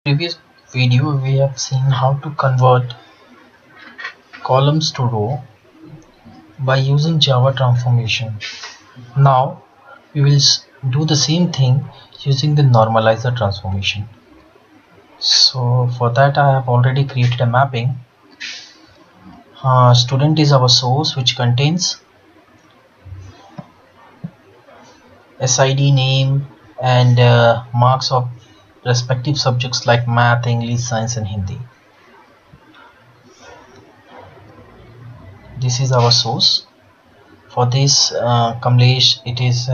Previous video we have seen how to convert columns to row by using Java transformation. Now we will do the same thing using the normalizer transformation. So for that I have already created a mapping. Student is our source, which contains SID name and marks of respective subjects like math, English, science and Hindi. This is our source. For this Kamlesh, it is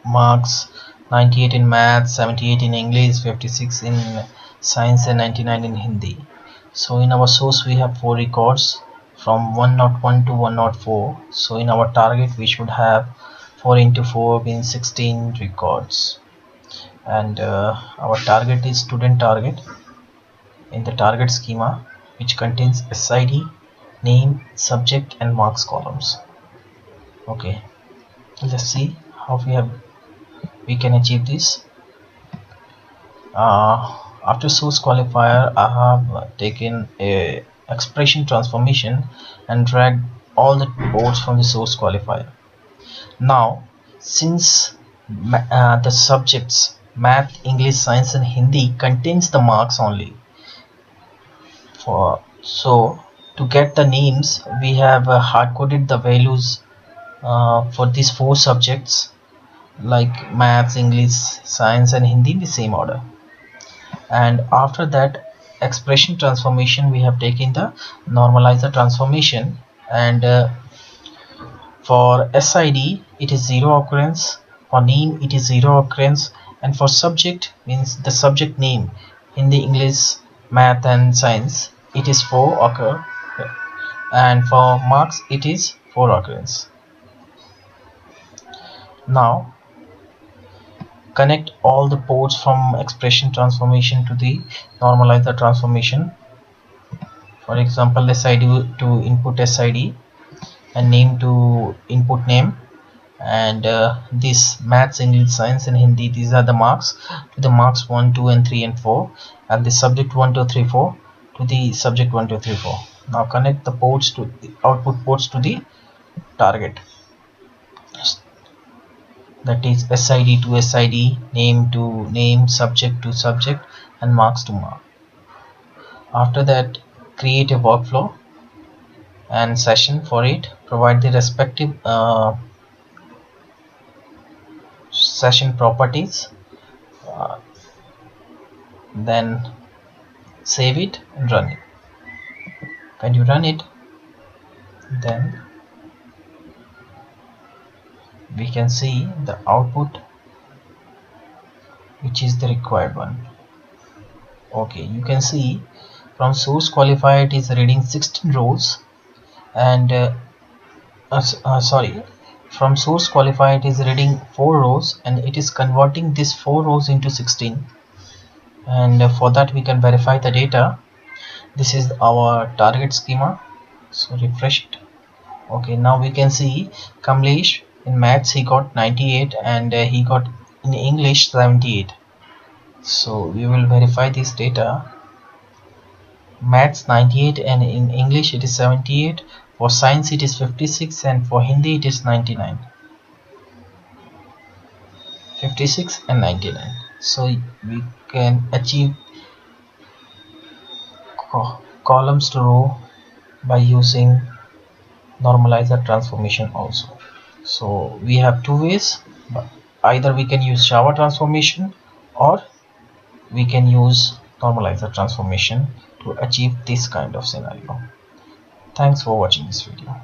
marks 98 in math, 78 in English, 56 in science and 99 in Hindi. So in our source we have 4 records from 101 to 104. So in our target we should have 4 into 4 means 16 records, and our target is student target in the target schema, which contains SID, name, subject and marks columns. Okay, let's see how we can achieve this. After source qualifier, I have taken a expression transformation and dragged all the ports from the source qualifier. Now since the subjects math, English, science and Hindi contains the marks only, so to get the names we have hard-coded the values for these 4 subjects like maths, English, science and Hindi in the same order. And after that expression transformation we have taken the normalizer transformation, and for SID it is 0 occurrence, for name it is 0 occurrence, and for subject means the subject name Hindi, English, math and science it is 4 occur, and for marks it is 4 occurrence. Now connect all the ports from expression transformation to the normalizer transformation. For example, SID to input SID and name to input name, and this maths, English, science and Hindi, these are the marks to the marks 1, 2 and 3 and 4, and the subject 1, 2, 3, 4 to the subject 1, 2, 3, 4. Now connect the ports to the output ports to the target, that is SID to SID, name to name, subject to subject and marks to mark. After that create a workflow and session for it, provide the respective session properties, then save it and run it. When you run it, then we can see the output, which is the required one. Okay, you can see from source qualifier it is reading 16 rows, and from source qualifier it is reading 4 rows and it is converting these 4 rows into 16, and for that we can verify the data. This is our target schema, so refresh it. Okay, now we can see Kamlesh in maths he got 98 and he got in English 78. So we will verify this data. Maths 98 and in English it is 78, for science it is 56 and for Hindi it is 99. 56 and 99. So we can achieve columns to row by using normalizer transformation also. So we have 2 ways, either we can use Java transformation or we can use normalizer transformation to achieve this kind of scenario. Thanks for watching this video.